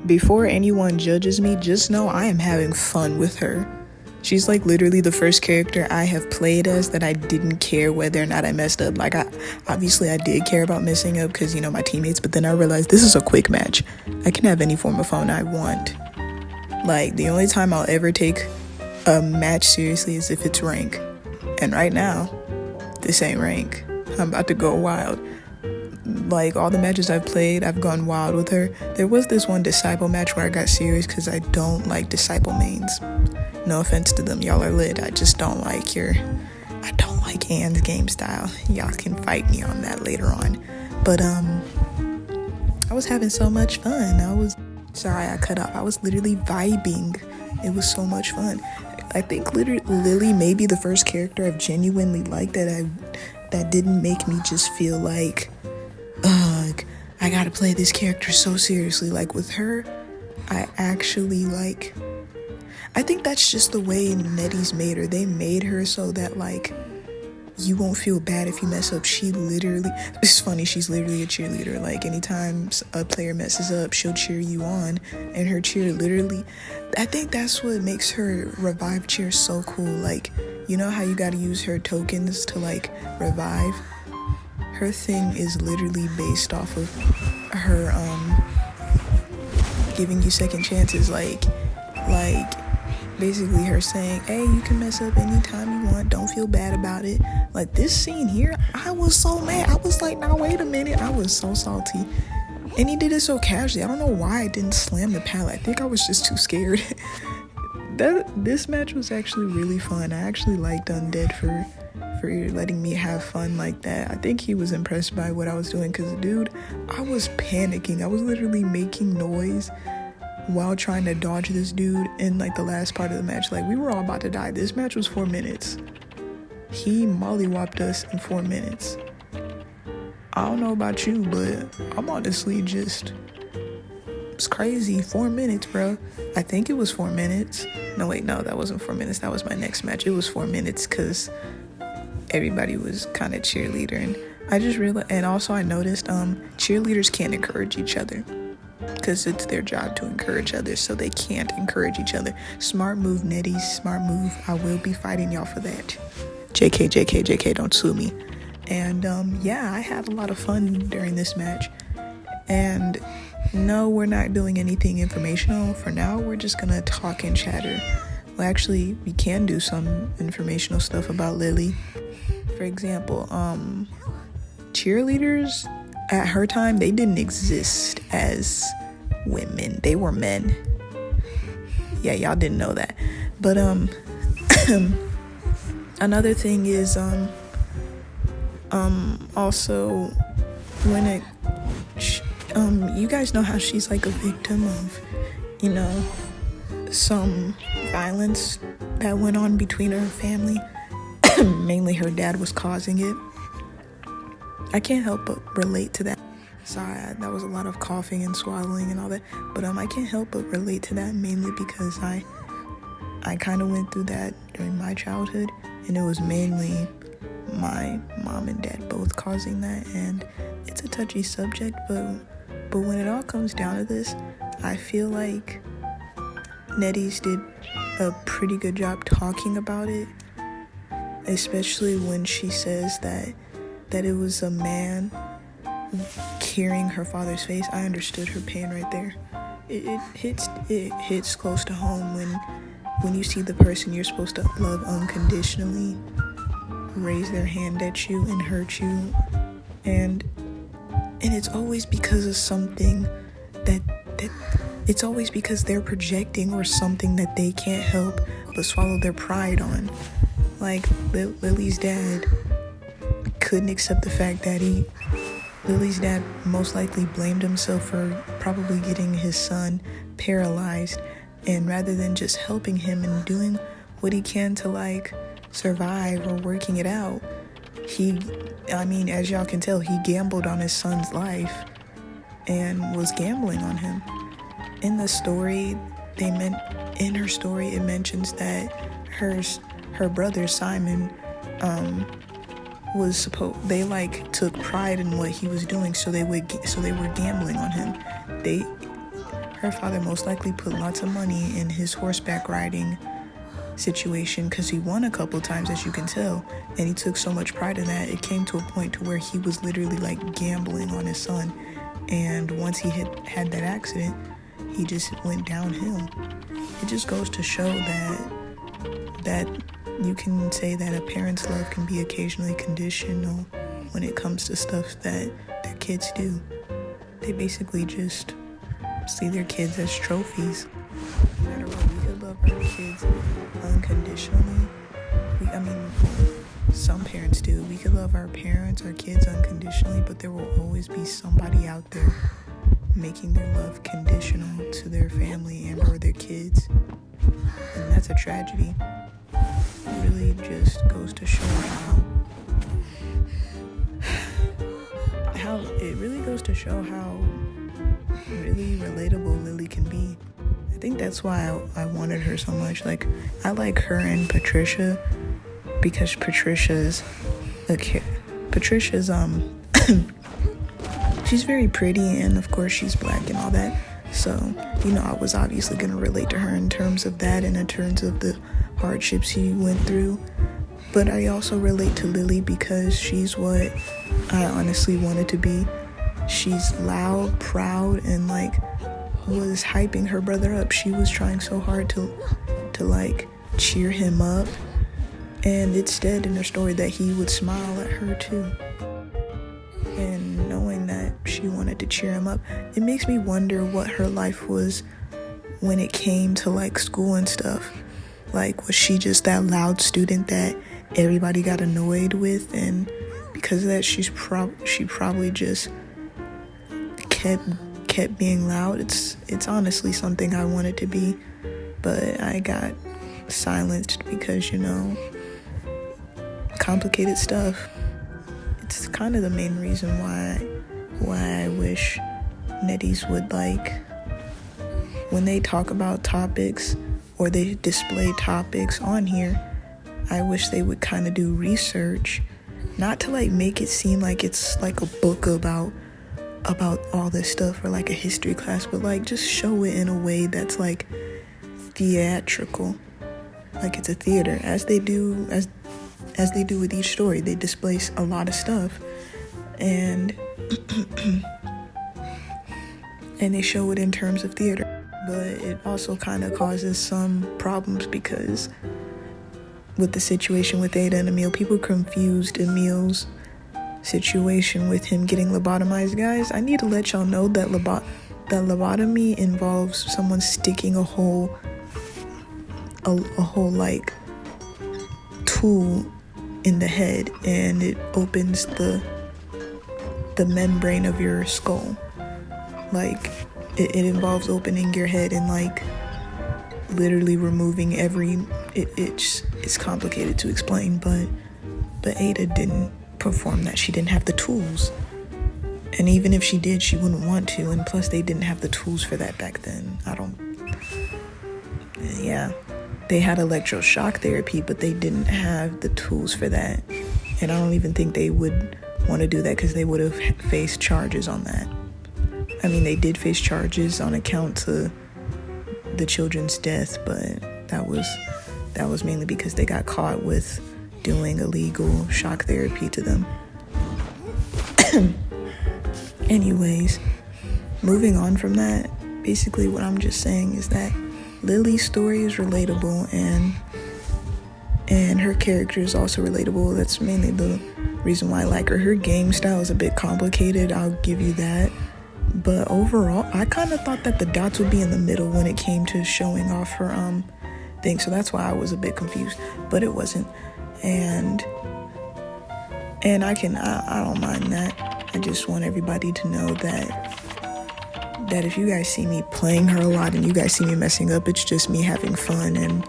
before anyone judges me, just know I am having fun with her. She's like literally the first character I have played as that I didn't care whether or not I messed up. Like, obviously I did care about messing up because, you know, my teammates, but then I realized this is a quick match. I can have any form of fun I want. Like, the only time I'll ever take a match seriously is if it's rank. And right now, this ain't rank. I'm about to go wild. Like, all the matches I've played, I've gone wild with her. There was this one Disciple match where I got serious because I don't like Disciple mains. No offense to them, y'all are lit. I just don't like I don't like Anne's game style. Y'all can fight me on that later on. But, I was having so much fun. Sorry I cut off. I was literally vibing. It was so much fun. I think Lily may be the first character I've genuinely liked that didn't make me just feel like, ugh, I gotta play this character so seriously. Like, with her, I actually I think that's just the way NetEase made her. They made her so that, like, you won't feel bad if you mess up. It's funny, she's literally a cheerleader. Like, anytime a player messes up, she'll cheer you on. And her cheer literally, I think that's what makes her revive cheer so cool. Like, you know how you gotta use her tokens to, like, revive? Her thing is literally based off of her, giving you second chances. Like, basically her saying, hey, you can mess up anytime you want, don't feel bad about it. Like, this scene here, I was so mad. I was like, now wait a minute. I was so salty. And he did it so casually. I don't know why I didn't slam the pallet. I think I was just too scared. This match was actually really fun. I actually liked Undead for letting me have fun like that. I think he was impressed by what I was doing because, dude, I was panicking. I was literally making noise while trying to dodge this dude in, like, the last part of the match. Like, we were all about to die. This match was 4 minutes. He mollywopped us in 4 minutes. I don't know about you, but I'm honestly just, it's crazy. 4 minutes, bro. I think it was 4 minutes. No, wait, no, that wasn't 4 minutes. That was my next match. It was 4 minutes because everybody was kind of cheerleader. And I just realized, and also I noticed cheerleaders can't encourage each other, because it's their job to encourage others, so they can't encourage each other. Smart move, NetEase, smart move. I will be fighting y'all for that. JK, don't sue me. And yeah, I had a lot of fun during this match. And no, we're not doing anything informational. For now, we're just gonna talk and chatter. Well, actually, we can do some informational stuff about Lily. For example, cheerleaders at her time, they didn't exist as women. They were men. Yeah, y'all didn't know that. But another thing is also when you guys know how she's like a victim of, you know, some violence that went on between her family. Mainly her dad was causing it. I can't help but relate to that. Sorry, that was a lot of coughing and swallowing and all that. But I can't help but relate to that, mainly because I kind of went through that during my childhood, and it was mainly my mom and dad both causing that. And it's a touchy subject, but when it all comes down to this, I feel like NetEase did a pretty good job talking about it, especially when she says that it was a man carrying her father's face. I understood her pain right there. It hits close to home when you see the person you're supposed to love unconditionally raise their hand at you and hurt you, and it's always because of something that it's always because they're projecting, or something that they can't help but swallow their pride on. Like, Lily's dad couldn't accept the fact that Lily's dad most likely blamed himself for probably getting his son paralyzed, and rather than just helping him and doing what he can to, like, survive or working it out, as y'all can tell, he gambled on his son's life and was gambling on him. In the story, in her story, it mentions that her brother Simon they took pride in what he was doing, so they were gambling on him. her father most likely put lots of money in his horseback riding situation because he won a couple times, as you can tell, and he took so much pride in that. It came to a point to where he was literally like gambling on his son, and once he had that accident, he just went downhill. It just goes to show that you can say that a parent's love can be occasionally conditional when it comes to stuff that their kids do. They basically just see their kids as trophies. No matter what, we could love our kids unconditionally. Some parents do. We could love our parents, our kids unconditionally, but there will always be somebody out there making their love conditional to their family and or their kids. And that's a tragedy. It really just goes to show how really relatable Lily can be. I think that's why I wanted her so much. Like, I like her and Patricia because Patricia's she's very pretty, and of course she's black and all that. So, I was obviously going to relate to her in terms of that and in terms of the hardships she went through. But I also relate to Lily because she's what I honestly wanted to be. She's loud, proud, and was hyping her brother up. She was trying so hard to cheer him up. And it said in her story that he would smile at her too. And knowing that she wanted to cheer him up, it makes me wonder what her life was when it came to school and stuff. Was she just that loud student that everybody got annoyed with, and because of that she probably just kept being loud? It's honestly something I wanted to be, but I got silenced because complicated stuff. It's kind of the main reason why I wish netties would when they talk about topics or they display topics on here, I wish they would kind of do research, not to make it seem like it's a book about all this stuff or a history class, but just show it in a way that's theatrical, it's a theater, as they do with each story. They display a lot of stuff, and and they show it in terms of theater. But it also kind of causes some problems because with the situation with Ada and Emil, people confused Emil's situation with him getting lobotomized. Guys, I need to let y'all know that lobotomy involves someone sticking a whole tool in the head, and it opens the membrane of your skull. It involves opening your head and literally removing it's complicated to explain, but Ada didn't perform that. She didn't have the tools, and even if she did, she wouldn't want to, and plus they didn't have the tools for that back then. They had electroshock therapy, but they didn't have the tools for that, and I don't even think they would want to do that because they would have faced charges on that. They did face charges on account to the children's death, but that was mainly because they got caught with doing illegal shock therapy to them. Anyways, moving on from that, basically what I'm just saying is that Lily's story is relatable, and her character is also relatable. That's mainly the reason why I like her. Her game style is a bit complicated, I'll give you that. But overall, I kind of thought that the dots would be in the middle when it came to showing off her thing. So that's why I was a bit confused, but it wasn't. And I don't mind that. I just want everybody to know that if you guys see me playing her a lot and you guys see me messing up, it's just me having fun, and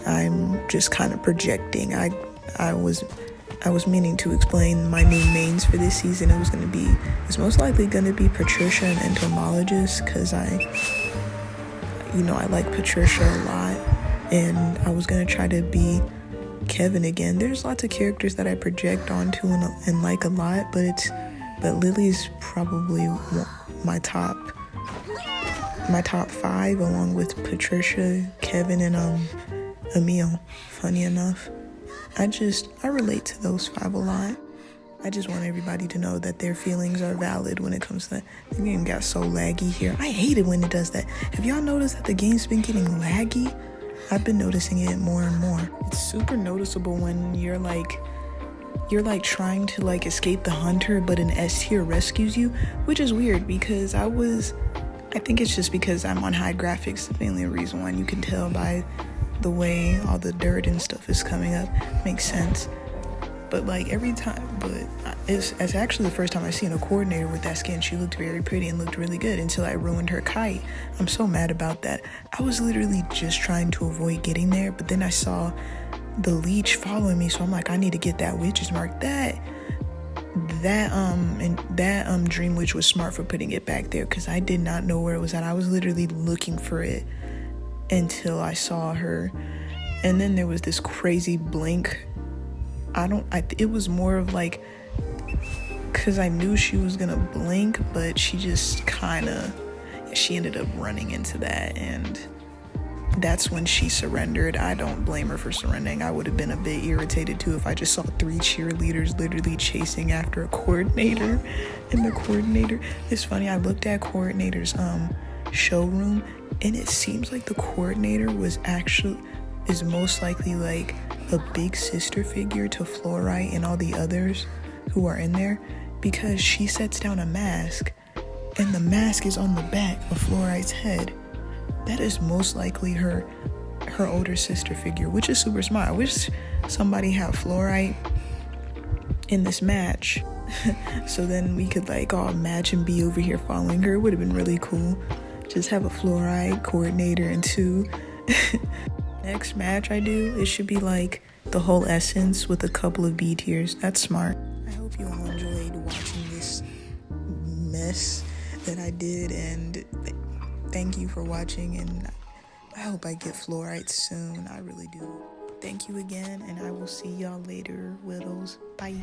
I'm just kind of projecting. I was meaning to explain my new mains for this season. It's most likely going to be Patricia and Entomologist, because I like Patricia a lot, and I was going to try to be Kevin again. There's lots of characters that I project onto and like a lot, but Lily's probably my top my top 5 along with Patricia, Kevin, and Emil. Funny enough, I relate to those 5 a lot. I just want everybody to know that their feelings are valid when it comes to that. The game got so laggy here. I hate it when it does that. Have y'all noticed that the game's been getting laggy? I've been noticing it more and more. It's super noticeable when you're like trying to like escape the hunter, but an S tier rescues you, which is weird because I think it's just because I'm on high graphics. That's the only reason why. You can tell by the way all the dirt and stuff is coming up. Makes sense. But like every time, it's actually the first time I've seen a coordinator with that skin. She looked very pretty and looked really good until I ruined her kite. I'm so mad about that. I was literally just trying to avoid getting there, but then I saw the leech following me, so I'm like, I need to get that witch's mark. That dream witch was smart for putting it back there because I did not know where it was at. I was literally looking for it until I saw her, and then there was this crazy blink. It was more of like, because I knew she was gonna blink, but she just she ended up running into that, and that's when she surrendered. I don't blame her for surrendering. I would have been a bit irritated too if I just saw 3 cheerleaders literally chasing after a coordinator, and the coordinator, it's funny, I looked at coordinator's showroom, and it seems like the coordinator is most likely like a big sister figure to Fluorite and all the others who are in there, because she sets down a mask and the mask is on the back of Fluorite's head. That is most likely her older sister figure, which is super smart. I wish somebody had Fluorite in this match so then we could like all match and be over here following her. It would have been really cool. Just have a Fluorite coordinator and 2. Next match I do, it should be like the whole essence with a couple of B tiers. That's smart. I hope you all enjoyed watching this mess that I did, and thank you for watching, and I hope I get Fluorite soon. I really do. Thank you again, and I will see y'all later, Whittles. Bye.